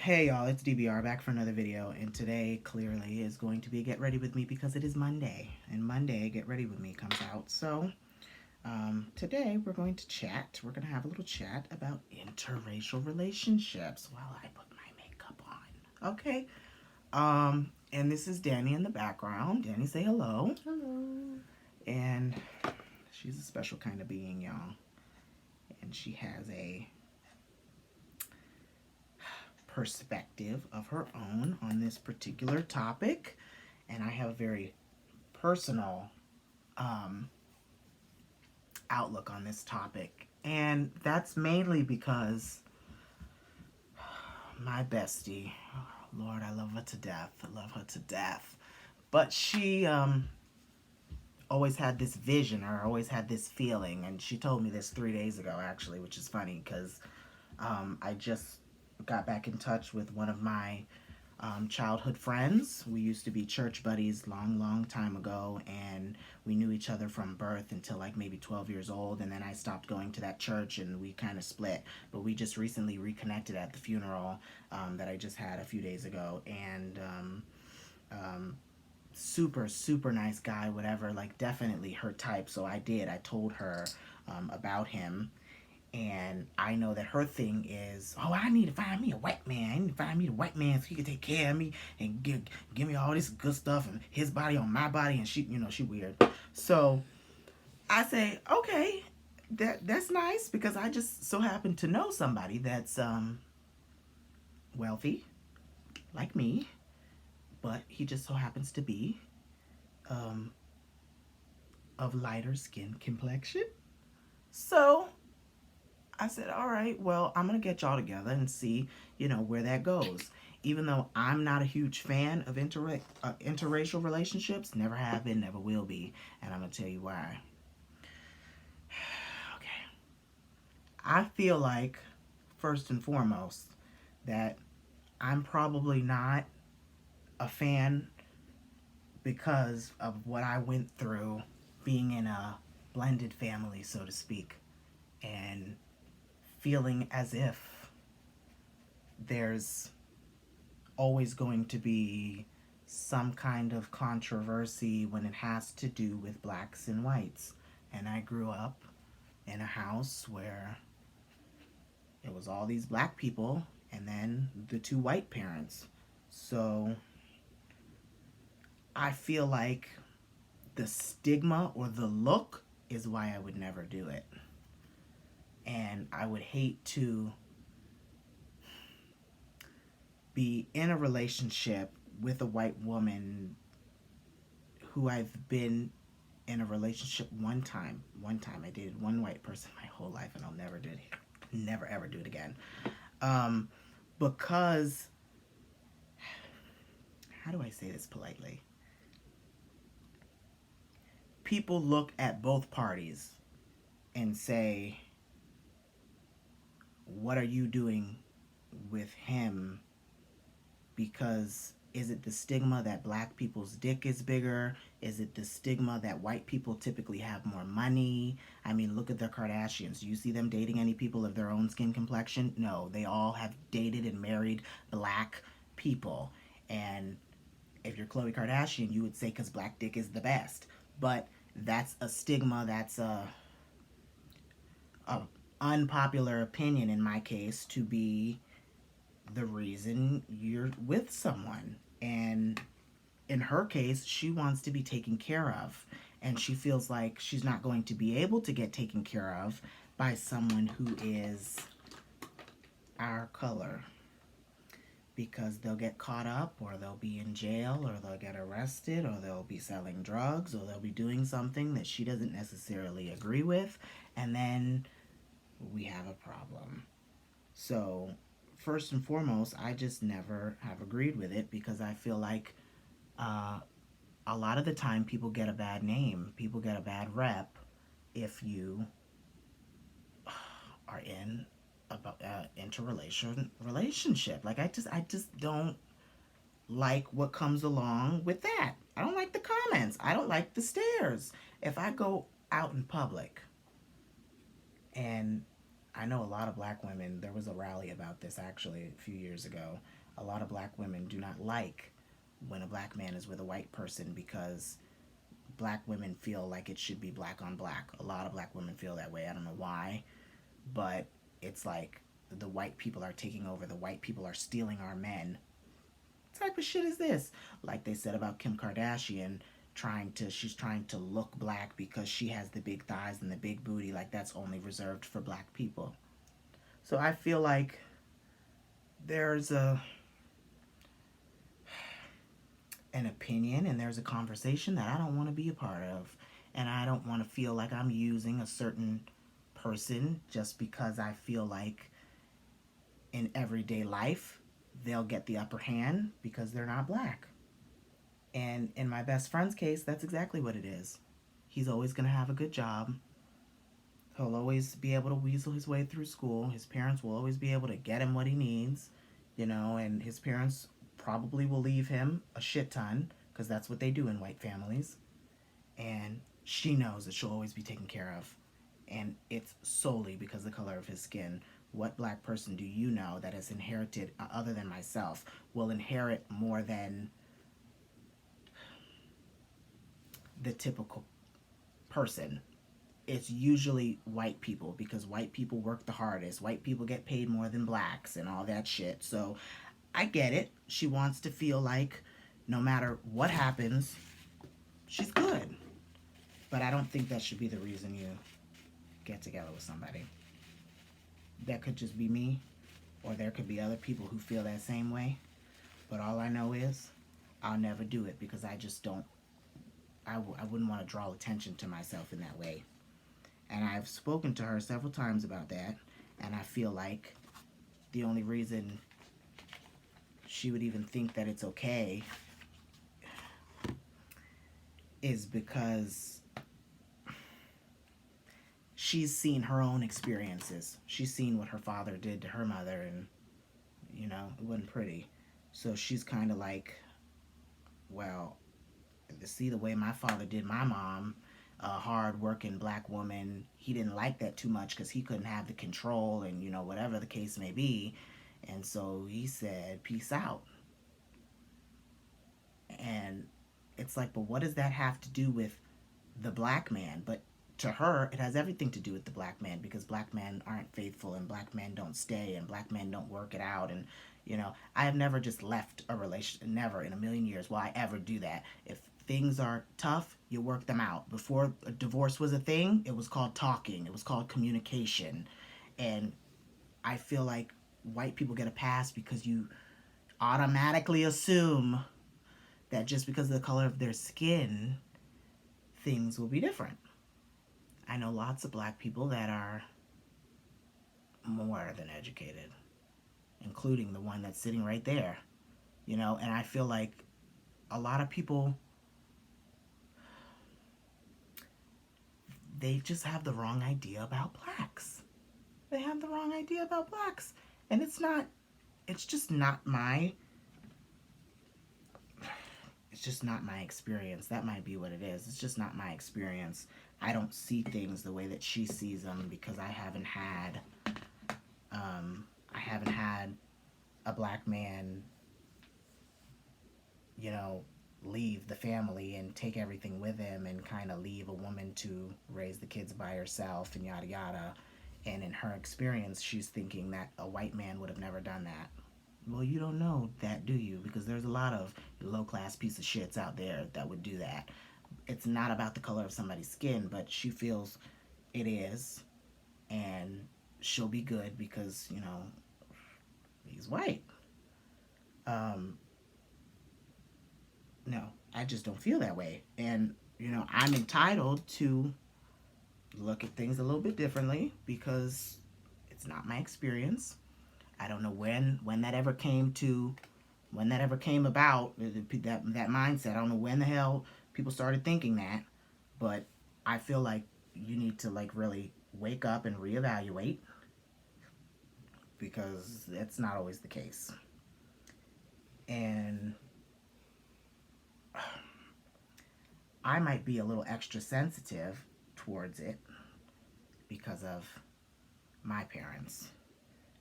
Hey y'all, it's DBR back for another video, and today clearly is going to be Get Ready With Me because it is Monday, and Monday Get Ready With Me comes out. So today we're going to chat. We're going to have a little chat about interracial relationships while I put my makeup on. Okay. And this is Danny in the background. Danny, say hello. Hello. And she's a special kind of being, y'all. And she has a perspective of her own on this particular topic, and I have a very personal outlook on this topic, and that's mainly because my bestie, oh, Lord, I love her to death. I love her to death, but she always had this vision or always had this feeling, and she told me this 3 days ago actually, which is funny because I just got back in touch with one of my childhood friends. We used to be church buddies long time ago, and we knew each other from birth until like maybe 12 years old, and then I stopped going to that church and we kind of split, but we just recently reconnected at the funeral that I just had a few days ago, and super nice guy, whatever, like definitely her type. So I told her about him, and I know that her thing is, oh, I need to find me a white man. I need to find me a white man so he can take care of me and give me all this good stuff and his body on my body. And she weird. So I say, okay, that's nice because I just so happen to know somebody that's wealthy like me, but he just so happens to be um, of lighter skin complexion. So I said, all right, well, I'm going to get y'all together and see, where that goes. Even though I'm not a huge fan of interracial relationships, never have been, never will be. And I'm going to tell you why. Okay. I feel like, first and foremost, that I'm probably not a fan because of what I went through being in a blended family, so to speak, and feeling as if there's always going to be some kind of controversy when it has to do with blacks and whites. And I grew up in a house where it was all these black people and then the two white parents. So I feel like the stigma or the look is why I would never do it. And I would hate to be in a relationship with a white woman who I've been in a relationship one time. I dated one white person my whole life, and I'll never ever do it again. Because, how do I say this politely? People look at both parties and say, what are you doing with him? Because is it the stigma that black people's dick is bigger? Is it the stigma that white people typically have more money? I mean, look at the Kardashians. Do you see them dating any people of their own skin complexion? No, they all have dated and married black people. And if you're Khloe Kardashian, you would say because black dick is the best. But that's a stigma, that's a unpopular opinion in my case to be the reason you're with someone. And in her case, she wants to be taken care of, and she feels like she's not going to be able to get taken care of by someone who is our color, because they'll get caught up, or they'll be in jail, or they'll get arrested, or they'll be selling drugs, or they'll be doing something that she doesn't necessarily agree with, and then we have a problem. So first and foremost, I just never have agreed with it because I feel like a lot of the time people get a bad name, people get a bad rep if you are in a interrelationship. Like I just don't like what comes along with that. I don't like the comments. I don't like the stares. If I go out in public and I know a lot of black women, there was a rally about this actually a few years ago. A lot of black women do not like when a black man is with a white person because black women feel like it should be black on black. A lot of black women feel that way. I don't know why, but it's like the white people are taking over. The white people are stealing our men. What type of shit is this? Like they said about Kim Kardashian, she's trying to look black because she has the big thighs and the big booty. Like that's only reserved for black people. So I feel like there's an opinion and there's a conversation that I don't want to be a part of. And I don't want to feel like I'm using a certain person just because I feel like in everyday life they'll get the upper hand because they're not black. And in my best friend's case, that's exactly what it is. He's always going to have a good job. He'll always be able to weasel his way through school. His parents will always be able to get him what he needs, and his parents probably will leave him a shit ton because that's what they do in white families. And she knows that she'll always be taken care of. And it's solely because of the color of his skin. What black person do you know that has inherited, other than myself, will inherit more than the typical person? It's usually white people because white people work the hardest. White people get paid more than blacks and all that shit. So I get it. She wants to feel like no matter what happens, she's good. But I don't think that should be the reason you get together with somebody. That could just be me, or there could be other people who feel that same way. But all I know is I'll never do it because I just don't. I wouldn't want to draw attention to myself in that way. And I've spoken to her several times about that, and I feel like the only reason she would even think that it's okay is because she's seen her own experiences. She's seen what her father did to her mother, and, it wasn't pretty. So she's kind of like, well, to see the way my father did my mom, a hard-working black woman, he didn't like that too much because he couldn't have the control and, whatever the case may be. And so he said, peace out. And it's like, but what does that have to do with the black man? But to her, it has everything to do with the black man because black men aren't faithful and black men don't stay and black men don't work it out. And, I have never just left a relationship, never in a million years will I ever do that. If things are tough, you work them out. Before a divorce was a thing, it was called talking, it was called communication. And I feel like white people get a pass because you automatically assume that just because of the color of their skin, things will be different. I know lots of black people that are more than educated, including the one that's sitting right there, and I feel like a lot of people, they just have the wrong idea about blacks. They have the wrong idea about blacks. And it's just not my experience. That might be what it is. It's just not my experience. I don't see things the way that she sees them because I haven't had a black man, leave the family and take everything with him and kind of leave a woman to raise the kids by herself and yada yada. And in her experience, she's thinking that a white man would have never done that. Well, you don't know that, do you? Because there's a lot of low-class piece of shits out there that would do that. It's not about the color of somebody's skin, but she feels it is, and she'll be good because, he's white. No, I just don't feel that way. And, I'm entitled to look at things a little bit differently because it's not my experience. I don't know when that ever came about, that mindset. I don't know when the hell people started thinking that, but I feel like you need to really wake up and reevaluate because that's not always the case. And I might be a little extra sensitive towards it because of my parents.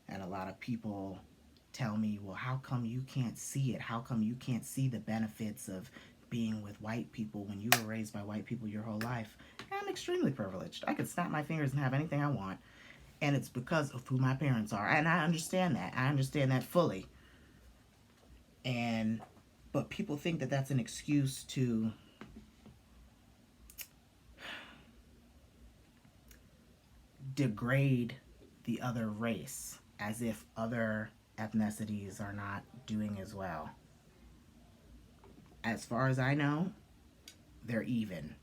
And a lot of people tell me, well, how come you can't see it? How come you can't see the benefits of being with white people when you were raised by white people your whole life? And I'm extremely privileged. I could snap my fingers and have anything I want. And it's because of who my parents are. And I understand that. I understand that fully. And, but people think that that's an excuse to degrade the other race, as if other ethnicities are not doing as well. As far as I know, they're even,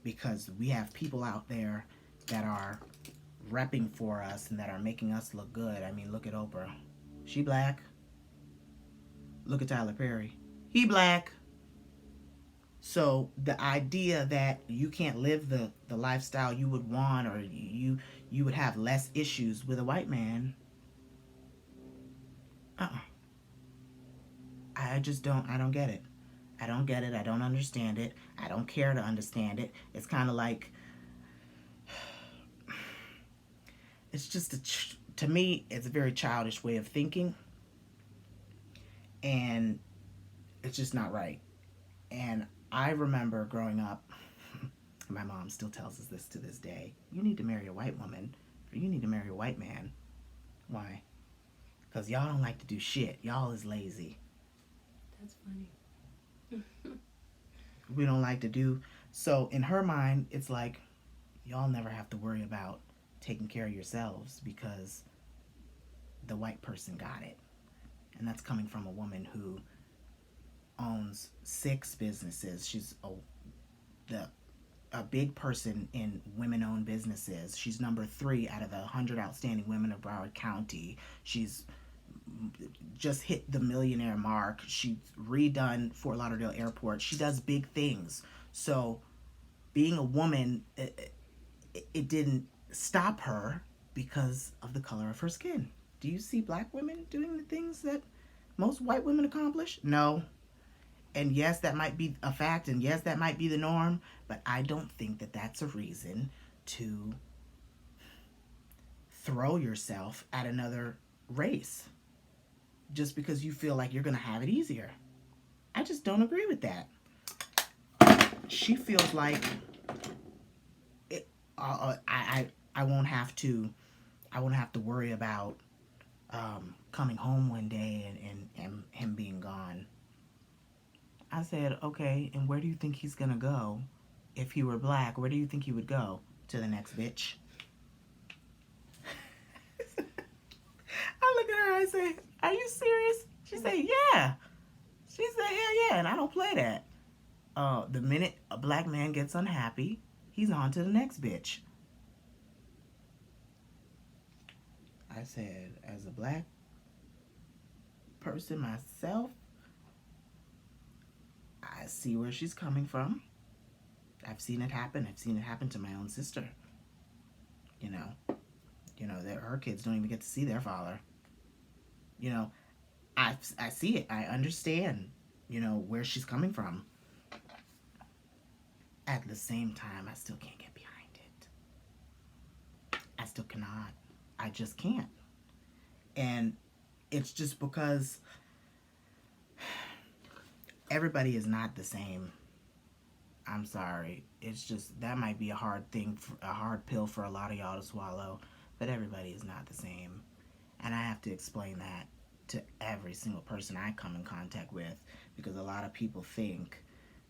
because we have people out there that are repping for us and that are making us look good. I mean, look at Oprah. She black. Look at Tyler Perry. He black. So the idea that you can't live the lifestyle you would want, or you would have less issues with a white man, I just don't. I don't get it. I don't get it. I don't understand it. I don't care to understand it. It's kind of like, it's just to me, it's a very childish way of thinking, and it's just not right. And I remember growing up, my mom still tells us this to this day: you need to marry a white woman, or you need to marry a white man. Why? Because y'all don't like to do shit. Y'all is lazy. That's funny. We don't like to do. So in her mind, it's like, y'all never have to worry about taking care of yourselves because the white person got it. And that's coming from a woman who owns 6 businesses. She's a big person in women-owned businesses. She's number 3 out of the 100 outstanding women of Broward County. She's just hit the millionaire mark. She's redone Fort Lauderdale Airport. She does big things. So being a woman, it didn't stop her because of the color of her skin. Do you see black women doing the things that most white women accomplish? No. And yes, that might be a fact, and yes, that might be the norm, but I don't think that that's a reason to throw yourself at another race just because you feel like you're going to have it easier. I just don't agree with that. She feels like it, I won't have to worry about coming home one day and him being gone. I said, okay, and where do you think he's gonna go if he were black? Where do you think he would go? To the next bitch. I look at her, I say, are you serious? She said, yeah. She said, hell yeah, and I don't play that. The minute a black man gets unhappy, he's on to the next bitch. I said, as a black person myself, I see where she's coming from. I've seen it happen. I've seen it happen to my own sister. You know, her kids don't even get to see their father. You know, I see it. I understand, where she's coming from. At the same time, I still can't get behind it. I still cannot. I just can't. And it's just because everybody is not the same. I'm sorry. It's just, that might be a hard pill for a lot of y'all to swallow, but everybody is not the same. And I have to explain that to every single person I come in contact with, because a lot of people think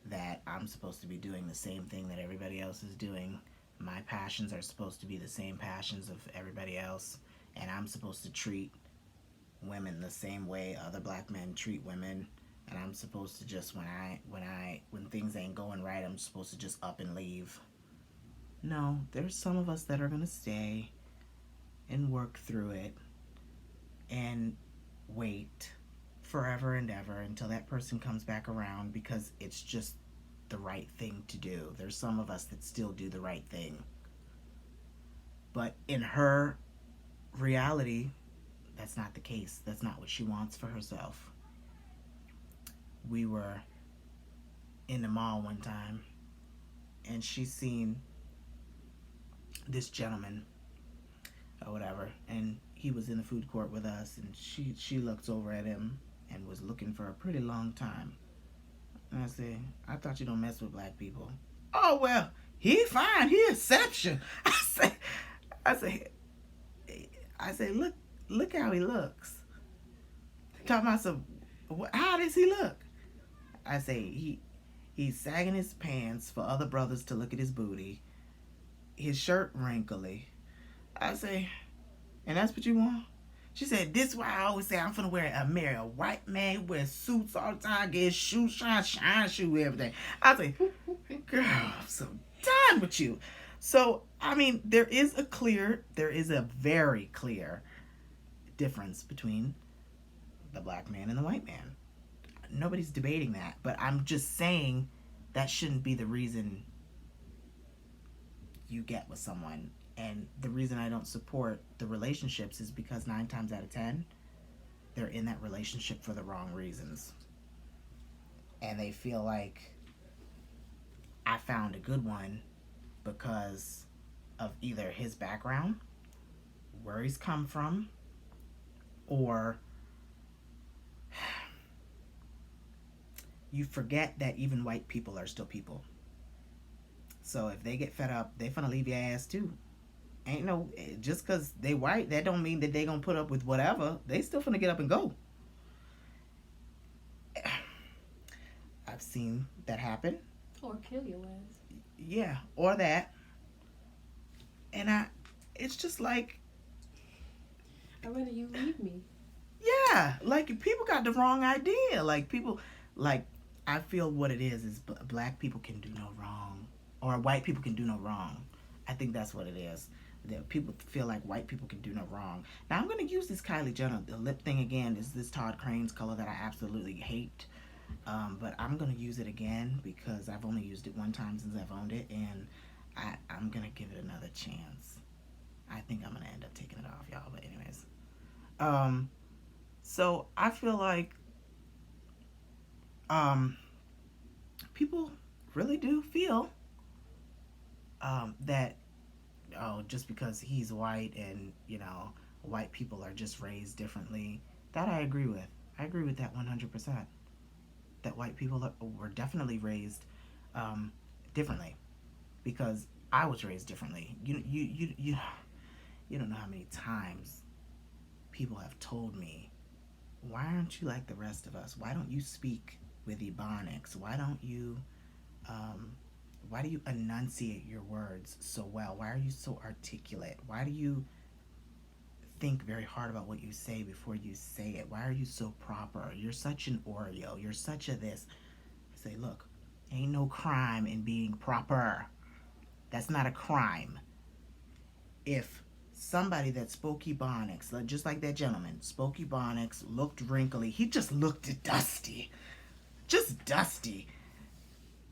that I'm supposed to be doing the same thing that everybody else is doing. My passions are supposed to be the same passions of everybody else, and I'm supposed to treat women the same way other black men treat women. And I'm supposed to just, when things ain't going right, I'm supposed to just up and leave. No, there's some of us that are gonna stay and work through it and wait forever and ever until that person comes back around, because it's just the right thing to do. There's some of us that still do the right thing. But in her reality, that's not the case. That's not what she wants for herself. We were in the mall one time, and she seen this gentleman. or whatever. And he was in the food court with us, and she looks over at him and was looking for a pretty long time. And I said, I thought you don't mess with black people. Oh well, he fine, he exception. I say, I say, look how he looks. Talking about some, how does he look? I say he's sagging his pants for other brothers to look at his booty. His shirt wrinkly. I say, and that's what you want? She said, this is why I always say I'm finna marry a white man, wear suits all the time, get shoe shine shoe, everything. I say, girl, I'm so done with you. So, I mean, there is a very clear difference between the black man and the white man. Nobody's debating that, but I'm just saying that shouldn't be the reason you get with someone. And the reason I don't support the relationships is because 9 times out of 10, they're in that relationship for the wrong reasons. And they feel like I found a good one because of either his background, where he's come from, or you forget that even white people are still people. So if they get fed up, they finna leave your ass too. Ain't no, just cause they white, that don't mean that they gonna put up with whatever. They still finna get up and go. I've seen that happen. Or kill your ass. Yeah, or that. And it's just like, I'd rather you leave me. yeah, like people got the wrong idea. Like people, like I feel what it is black people can do no wrong, or white people can do no wrong. I think that's what it is. That people feel like white people can do no wrong. Now I'm gonna use this Kylie Jenner, the lip thing again. Is this Todd Crane's color that I absolutely hate? But I'm gonna use it again because I've only used it one time since I've owned it, and I'm gonna give it another chance. I think I'm gonna end up taking it off, y'all. But anyways, so I feel like people really do feel that, oh, just because he's white and white people are just raised differently. That I agree with. I agree with that 100%. That white people were definitely raised differently, because I was raised differently. You don't know how many times people have told me, why aren't you like the rest of us? Why don't you speak with Ebonics? Why do you enunciate your words so well? Why are you so articulate? Why do you think very hard about what you say before you say it? Why are you so proper? You're such an Oreo. You're such a this. I say, look, ain't no crime in being proper. That's not a crime. If somebody that spoke Ebonics, just like that gentleman, spoke Ebonics, looked wrinkly, he just looked dusty. Just dusty.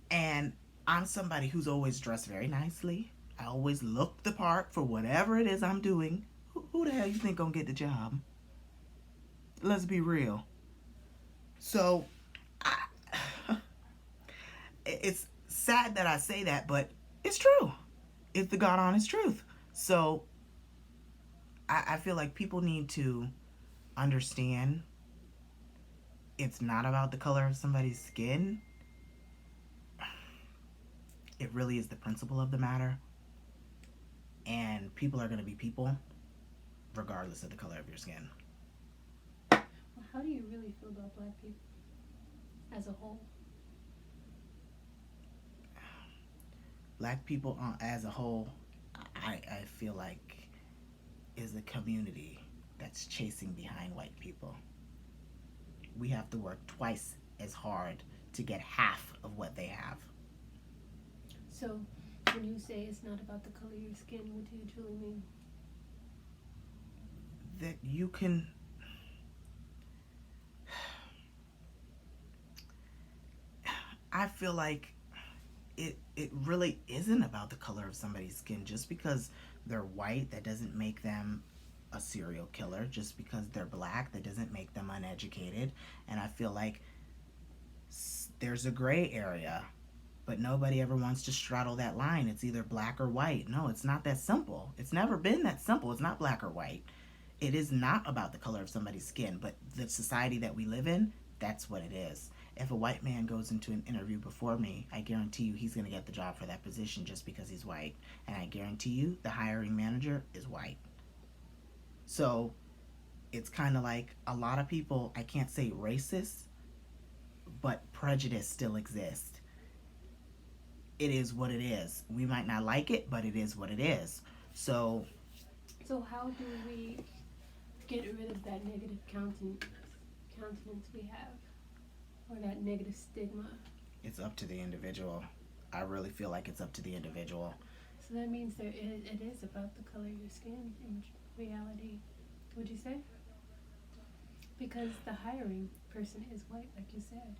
And I'm somebody who's always dressed very nicely. I always look the part for whatever it is I'm doing. Who the hell you think gonna get the job? Let's be real. So, it's sad that I say that, but it's true. It's the God honest truth. So, I feel like people need to understand it's not about the color of somebody's skin. It really is the principle of the matter. And people are going to be people regardless of the color of your skin. Well, how do you really feel about black people as a whole? Black people as a whole, I feel like, is a community that's chasing behind white people. We have to work twice as hard to get half of what they have. So, when you say it's not about the color of your skin, what do you truly mean? That you can... I feel like it really isn't about the color of somebody's skin. Just because they're white, that doesn't make them a serial killer. Just because they're black, that doesn't make them uneducated. And I feel like there's a gray area But nobody ever wants to straddle that line. It's either black or white. No, it's not that simple. It's never been that simple. It's not black or white. It is not about the color of somebody's skin, but the society that we live in, that's what it is. If a white man goes into an interview before me, I guarantee you he's going to get the job for that position just because he's white. And I guarantee you the hiring manager is white. So it's kind of like a lot of people, I can't say racist, but prejudice still exists. It is what it is. We might not like it, but it is what it is. So So how do we get rid of that negative countenance we have, or that negative stigma? it's up to the individual. I really feel like it's up to the individual. So that means it is about the color of your skin in reality. Would you say? Because the hiring person is white, like you said.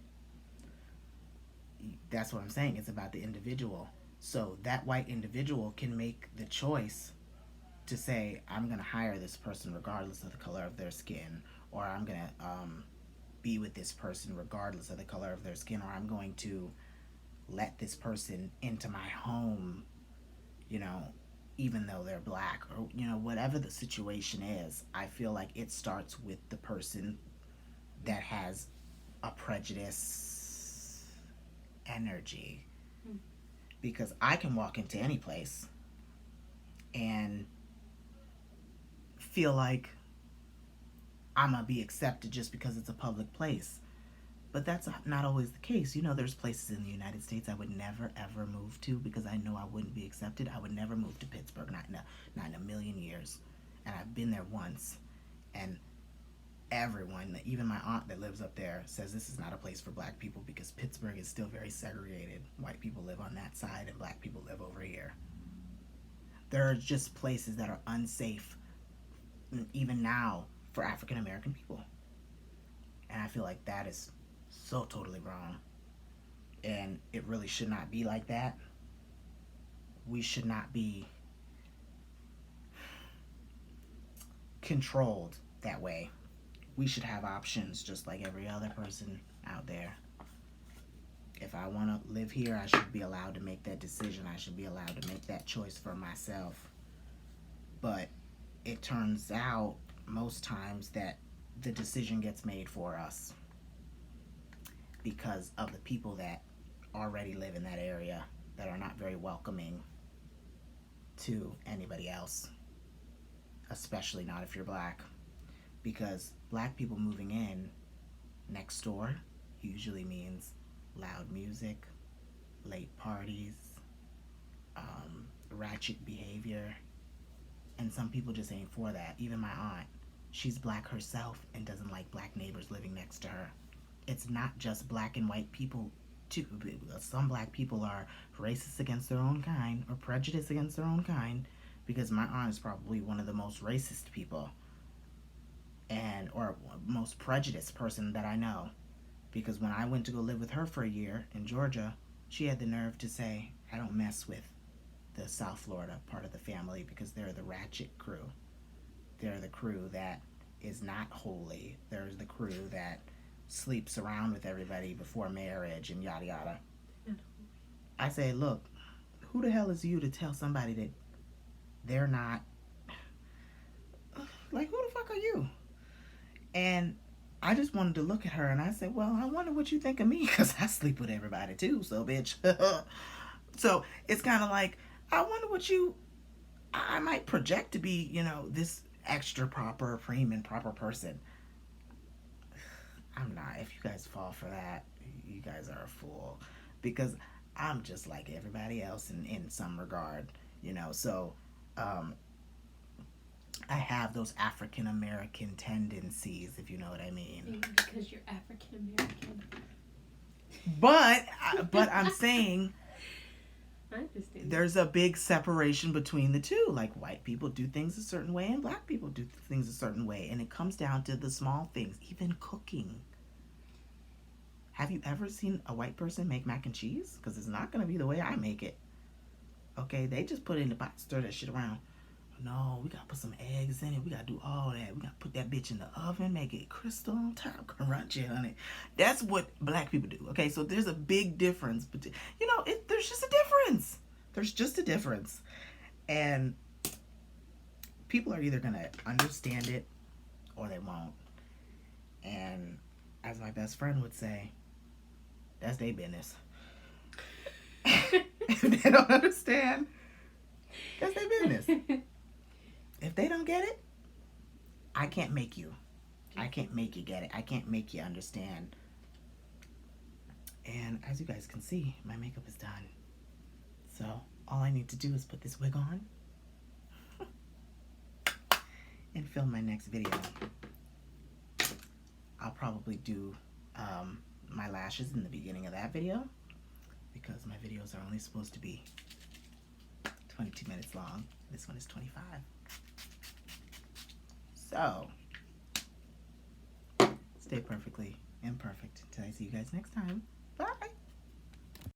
That's what I'm saying. It's about the individual. So that white individual can make the choice to say, I'm going to hire this person regardless of the color of their skin, or I'm going to be with this person regardless of the color of their skin, or I'm going to let this person into my home, you know, even though they're black, or, you know, whatever the situation is. I feel like it starts with the person that has a prejudice energy. Hmm. Because I can walk into any place and feel like I'm gonna be accepted just because it's a public place. But that's not always the case. You know, there's places in the United States I would never ever move to because I know I wouldn't be accepted. I would never move to Pittsburgh, not in a million years. And I've been there once, and everyone, even my aunt that lives up there, says this is not a place for black people because Pittsburgh is still very segregated. White people live on that side and black people live over here. There are just places that are unsafe, even now, for African American people. And I feel like that is so totally wrong. And it really should not be like that. We should not be controlled that way. We should have options just like every other person out there. If I want to live here, I should be allowed to make that decision. I should be allowed to make that choice for myself. But it turns out most times that the decision gets made for us because of the people that already live in that area that are not very welcoming to anybody else, especially not if you're black. Because black people moving in next door usually means loud music, late parties, ratchet behavior, and some people just ain't for that. Even my aunt, she's black herself and doesn't like black neighbors living next to her. It's not just black and white people too. Some black people are racist against their own kind or prejudiced against their own kind, because my aunt is probably one of the most racist people and or most prejudiced person that I know. Because when I went to go live with her for a year in Georgia, she had the nerve to say, I don't mess with the South Florida part of the family because they're the ratchet crew. They're the crew that is not holy. They're the crew that sleeps around with everybody before marriage and yada yada. I say, look, who the hell is you to tell somebody that they're not? Like, who the fuck are you? And I just wanted to look at her and I said, well, I wonder what you think of me because I sleep with everybody too, so bitch. So it's kind of like, I wonder what I might project to be, you know, this extra proper, prim and proper person. I'm not. If you guys fall for that, you guys are a fool. Because I'm just like everybody else in some regard, you know. So I have those African American tendencies, if you know what I mean. Maybe because you're African American. But I'm saying I understand. there's a big separation between the two. Like, white people do things a certain way and black people do things a certain way. And it comes down to the small things, even cooking. Have you ever seen a white person make mac and cheese? Because it's not going to be the way I make it. Okay, they just put it in the pot, stir that shit around. no, we gotta put some eggs in it. We gotta do all that. We gotta put that bitch in the oven, make it crystal on top, crunchy on it. That's what black people do. Okay, so there's a big difference. But you know, there's just a difference. There's just a difference, and people are either gonna understand it or they won't. And as my best friend would say, that's their business. If they don't understand, that's their business. If they don't get it, I can't make you. I can't make you get it. I can't make you understand. And as you guys can see, my makeup is done. So all I need to do is put this wig on and film my next video. I'll probably do my lashes in the beginning of that video because my videos are only supposed to be 22 minutes long. This one is 25. So, stay perfectly imperfect until I see you guys next time. Bye.